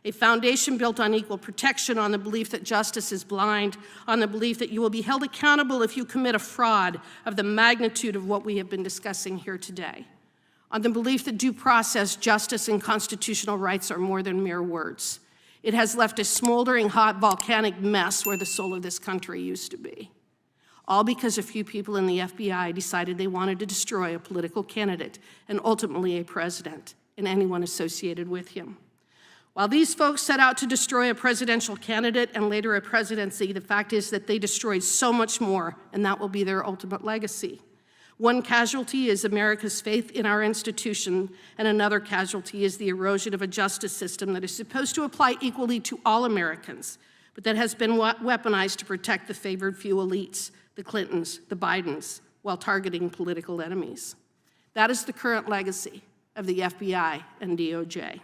A foundation built on equal protection, on the belief that justice is blind, on the belief that you will be held accountable if you commit a fraud of the magnitude of what we have been discussing here today, on the belief that due process, justice, and constitutional rights are more than mere words. It has left a smoldering, hot, volcanic mess where the soul of this country used to be. All because a few people in the FBI decided they wanted to destroy a political candidate and ultimately a president and anyone associated with him. While these folks set out to destroy a presidential candidate and later a presidency, the fact is that they destroyed so much more, and that will be their ultimate legacy. One casualty is America's faith in our institution, and another casualty is the erosion of a justice system that is supposed to apply equally to all Americans, but that has been weaponized to protect the favored few elites, the Clintons, the Bidens, while targeting political enemies. That is the current legacy of the FBI and DOJ.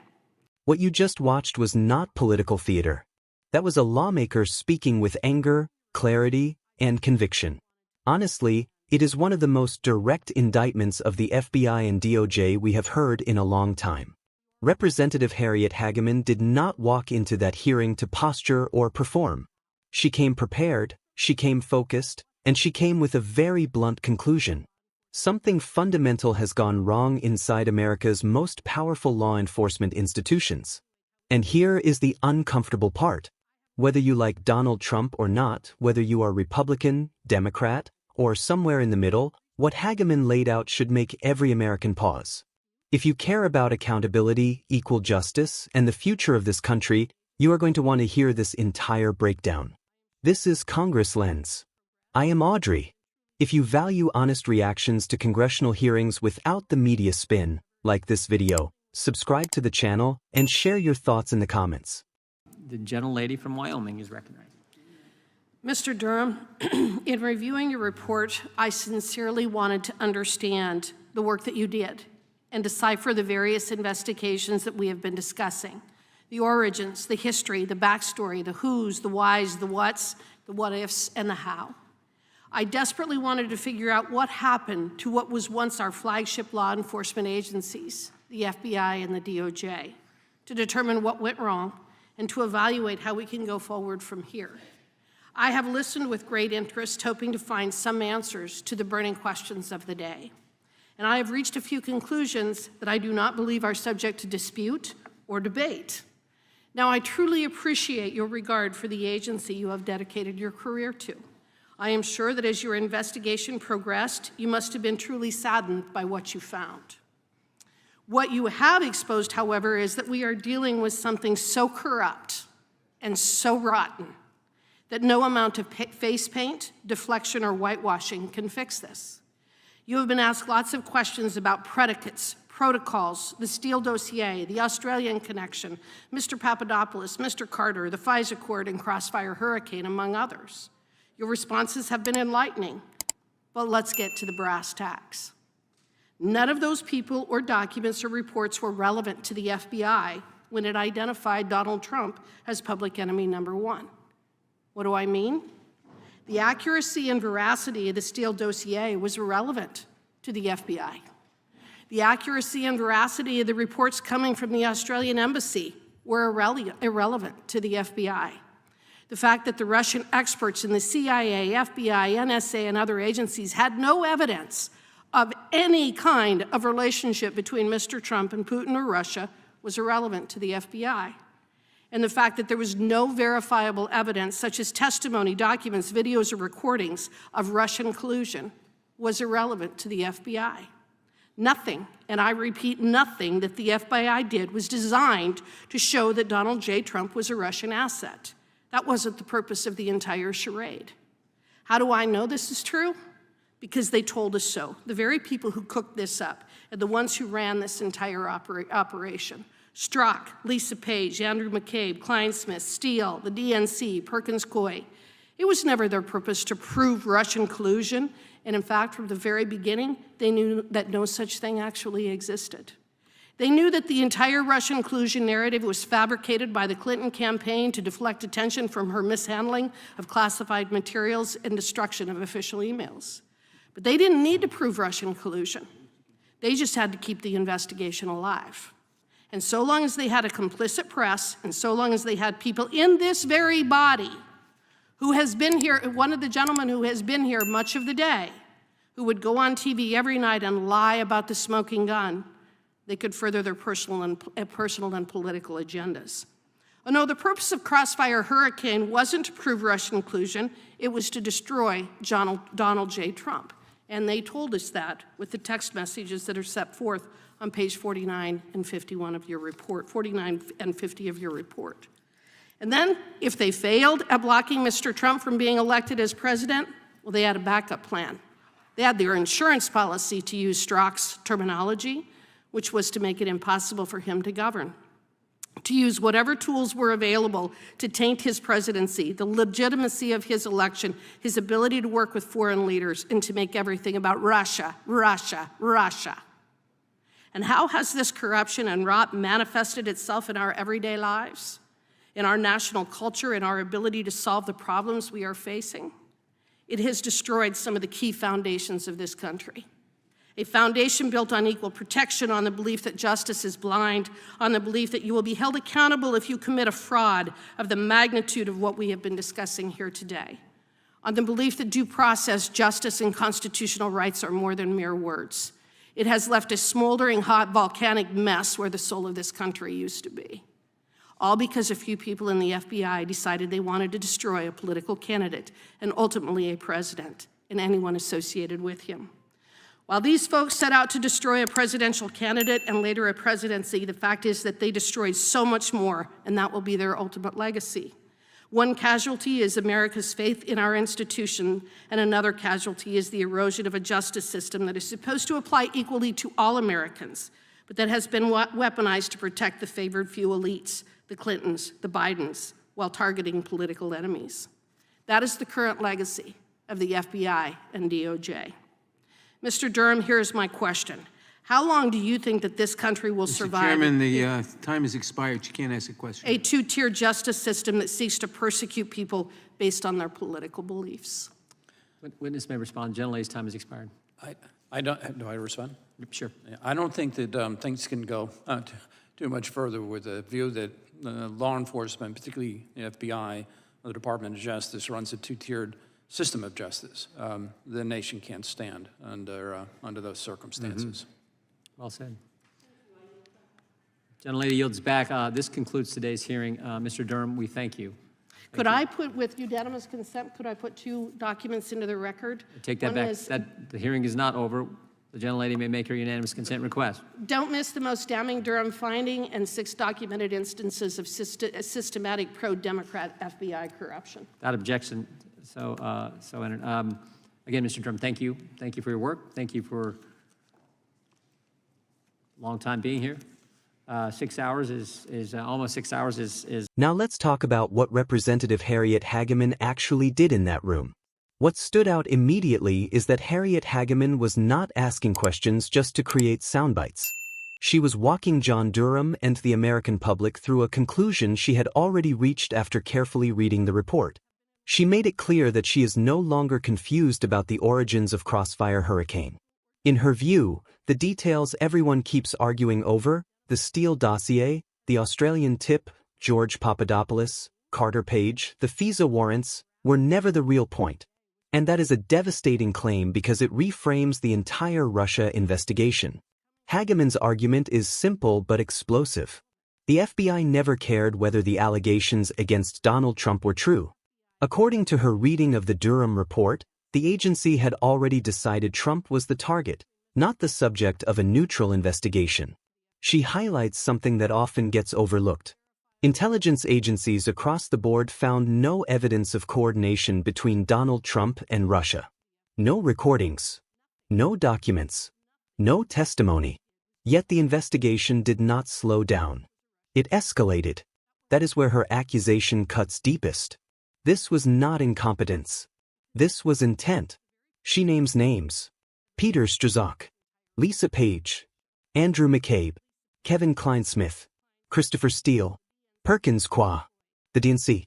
What you just watched was not political theater. That was a lawmaker speaking with anger, clarity, and conviction. Honestly, it is one of the most direct indictments of the FBI and DOJ we have heard in a long time. Representative Harriet Hageman did not walk into that hearing to posture or perform. She came prepared, she came focused, and she came with a very blunt conclusion. Something fundamental has gone wrong inside America's most powerful law enforcement institutions. And here is the uncomfortable part. Whether you like Donald Trump or not, whether you are Republican, Democrat, or somewhere in the middle, what Hageman laid out should make every American pause. If you care about accountability, equal justice, and the future of this country, you are going to want to hear this entire breakdown. This is Congress Lens. I am Audrey. If you value honest reactions to congressional hearings without the media spin, like this video, subscribe to the channel and share your thoughts in the comments. The gentlelady from Wyoming is recognized. Mr. Durham, in reviewing your report, I sincerely wanted to understand the work that you did and decipher the various investigations that we have been discussing. The origins, the history, the backstory, the who's, the why's, the what's, the what ifs, and the how. I desperately wanted to figure out what happened to what was once our flagship law enforcement agencies, the FBI and the DOJ, to determine what went wrong and to evaluate how we can go forward from here. I have listened with great interest, hoping to find some answers to the burning questions of the day. And I have reached a few conclusions that I do not believe are subject to dispute or debate. Now, I truly appreciate your regard for the agency you have dedicated your career to. I am sure that as your investigation progressed, you must have been truly saddened by what you found. What you have exposed, however, is that we are dealing with something so corrupt and so rotten that no amount of face paint, deflection, or whitewashing can fix this. You have been asked lots of questions about predicates, protocols, the Steele dossier, the Australian connection, Mr. Papadopoulos, Mr. Carter, the FISA court, and Crossfire Hurricane, among others. Your responses have been enlightening, but let's get to the brass tacks. None of those people or documents or reports were relevant to the FBI when it identified Donald Trump as public enemy number one. What do I mean? The accuracy and veracity of the Steele dossier was irrelevant to the FBI. The accuracy and veracity of the reports coming from the Australian embassy were irrelevant to the FBI. The fact that the Russian experts in the CIA, FBI, NSA, and other agencies had no evidence of any kind of relationship between Mr. Trump and Putin or Russia was irrelevant to the FBI. And the fact that there was no verifiable evidence, such as testimony, documents, videos, or recordings of Russian collusion, was irrelevant to the FBI. Nothing, and I repeat, nothing that the FBI did was designed to show that Donald J. Trump was a Russian asset. That wasn't the purpose of the entire charade. How do I know this is true? Because they told us so. The very people who cooked this up and the ones who ran this entire operation. Strzok, Lisa Page, Andrew McCabe, Kleinsmith, Steele, the DNC, Perkins Coie. It was never their purpose to prove Russian collusion, and in fact, from the very beginning, they knew that no such thing actually existed. They knew that the entire Russian collusion narrative was fabricated by the Clinton campaign to deflect attention from her mishandling of classified materials and destruction of official emails. But they didn't need to prove Russian collusion. They just had to keep the investigation alive. And so long as they had a complicit press, and so long as they had people in this very body who has been here, one of the gentlemen who has been here much of the day, who would go on TV every night and lie about the smoking gun, they could further their personal and political agendas. Oh no, the purpose of Crossfire Hurricane wasn't to prove Russian collusion, it was to destroy Donald J. Trump. And they told us that with the text messages that are set forth on page 49 and 51 of your report, 49 and 50 of your report. And then, if they failed at blocking Mr. Trump from being elected as president, well, they had a backup plan. They had their insurance policy, to use Strzok's terminology, which was to make it impossible for him to govern, to use whatever tools were available to taint his presidency, the legitimacy of his election, his ability to work with foreign leaders, and to make everything about Russia, Russia, Russia. And how has this corruption and rot manifested itself in our everyday lives, in our national culture, in our ability to solve the problems we are facing? It has destroyed some of the key foundations of this country. A foundation built on equal protection, on the belief that justice is blind, on the belief that you will be held accountable if you commit a fraud of the magnitude of what we have been discussing here today, on the belief that due process, justice, and constitutional rights are more than mere words. It has left a smoldering, hot, volcanic mess where the soul of this country used to be. All because a few people in the FBI decided they wanted to destroy a political candidate and ultimately a president and anyone associated with him. While these folks set out to destroy a presidential candidate and later a presidency, the fact is that they destroyed so much more, and that will be their ultimate legacy. One casualty is America's faith in our institution, and another casualty is the erosion of a justice system that is supposed to apply equally to all Americans, but that has been weaponized to protect the favored few elites, the Clintons, the Bidens, while targeting political enemies. That is the current legacy of the FBI and DOJ. Mr. Durham, here is my question. How long do you think that this country will survive? Mr. Chairman, the time has expired. You can't ask a question. A two-tier justice system that seeks to persecute people based on their political beliefs? Witness may respond. Gentlelady's time has expired. I don't. Do I respond? Sure. I don't think that things can go too much further with the view that law enforcement, particularly the FBI or the Department of Justice, runs a two-tiered system of justice. The nation can't stand under those circumstances. Well said. Gentlelady yields back. This concludes today's hearing. Mr. Durham, we thank you. Could I put, with unanimous consent, could I put two documents into the record? Take that back. The hearing is not over. The gentlelady may make her unanimous consent request. Don't miss the most damning Durham finding and 6 documented instances of systematic pro-Democrat FBI corruption. Without objection, so entered. Again, Mr. Durham, thank you. Thank you for your work. Thank you for a long time being here. 6 hours is almost 6 hours is. Now let's talk about what Representative Harriet Hageman actually did in that room. What stood out immediately is that Harriet Hageman was not asking questions just to create soundbites. She was walking John Durham and the American public through a conclusion she had already reached after carefully reading the report. She made it clear that she is no longer confused about the origins of Crossfire Hurricane. In her view, the details everyone keeps arguing over, the Steele dossier, the Australian tip, George Papadopoulos, Carter Page, the FISA warrants, were never the real point. And that is a devastating claim because it reframes the entire Russia investigation. Hageman's argument is simple but explosive. The FBI never cared whether the allegations against Donald Trump were true. According to her reading of the Durham report, the agency had already decided Trump was the target, not the subject of a neutral investigation. She highlights something that often gets overlooked. Intelligence agencies across the board found no evidence of coordination between Donald Trump and Russia. No recordings. No documents. No testimony. Yet the investigation did not slow down. It escalated. That is where her accusation cuts deepest. This was not incompetence. This was intent. She names names. Peter Strzok, Lisa Page, Andrew McCabe, Kevin Klein-Smith, Christopher Steele, Perkins Qua, the DNC,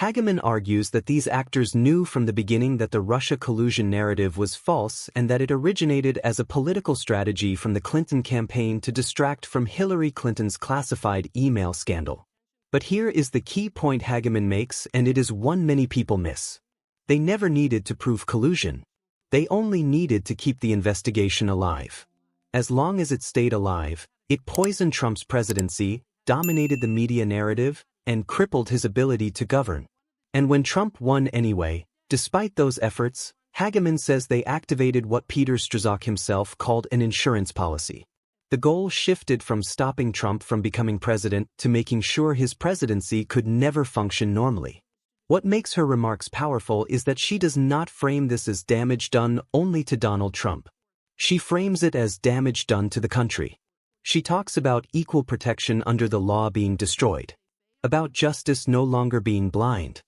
Hageman argues that these actors knew from the beginning that the Russia collusion narrative was false and that it originated as a political strategy from the Clinton campaign to distract from Hillary Clinton's classified email scandal. But here is the key point Hageman makes, and it is one many people miss. They never needed to prove collusion. They only needed to keep the investigation alive. As long as it stayed alive, it poisoned Trump's presidency, dominated the media narrative, and crippled his ability to govern. And when Trump won anyway, despite those efforts, Hageman says they activated what Peter Strzok himself called an insurance policy. The goal shifted from stopping Trump from becoming president to making sure his presidency could never function normally. What makes her remarks powerful is that she does not frame this as damage done only to Donald Trump. She frames it as damage done to the country. She talks about equal protection under the law being destroyed, about justice no longer being blind,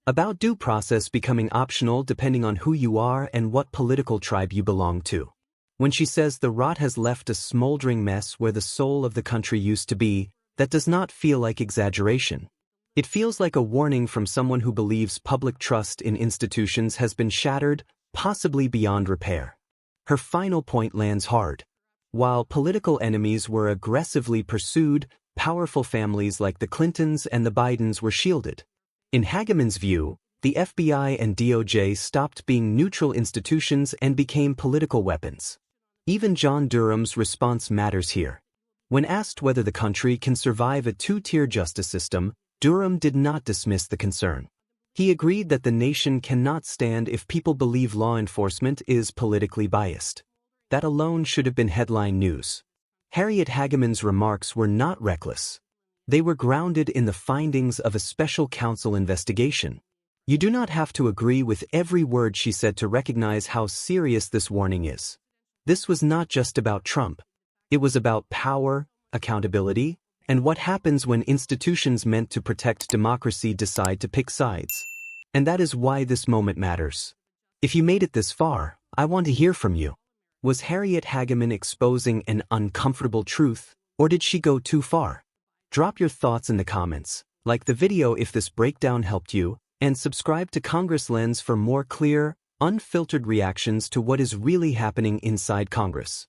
about due process becoming optional depending on who you are and what political tribe you belong to. When she says the rot has left a smoldering mess where the soul of the country used to be, that does not feel like exaggeration. It feels like a warning from someone who believes public trust in institutions has been shattered, possibly beyond repair. Her final point lands hard. While political enemies were aggressively pursued, powerful families like the Clintons and the Bidens were shielded. In Hageman's view, the FBI and DOJ stopped being neutral institutions and became political weapons. Even John Durham's response matters here. When asked whether the country can survive a two-tier justice system, Durham did not dismiss the concern. He agreed that the nation cannot stand if people believe law enforcement is politically biased. That alone should have been headline news. Harriet Hageman's remarks were not reckless. They were grounded in the findings of a special counsel investigation. You do not have to agree with every word she said to recognize how serious this warning is. This was not just about Trump. It was about power, accountability, and what happens when institutions meant to protect democracy decide to pick sides. And that is why this moment matters. If you made it this far, I want to hear from you. Was Harriet Hageman exposing an uncomfortable truth, or did she go too far? Drop your thoughts in the comments, like the video if this breakdown helped you, and subscribe to Congress Lens for more clear, unfiltered reactions to what is really happening inside Congress.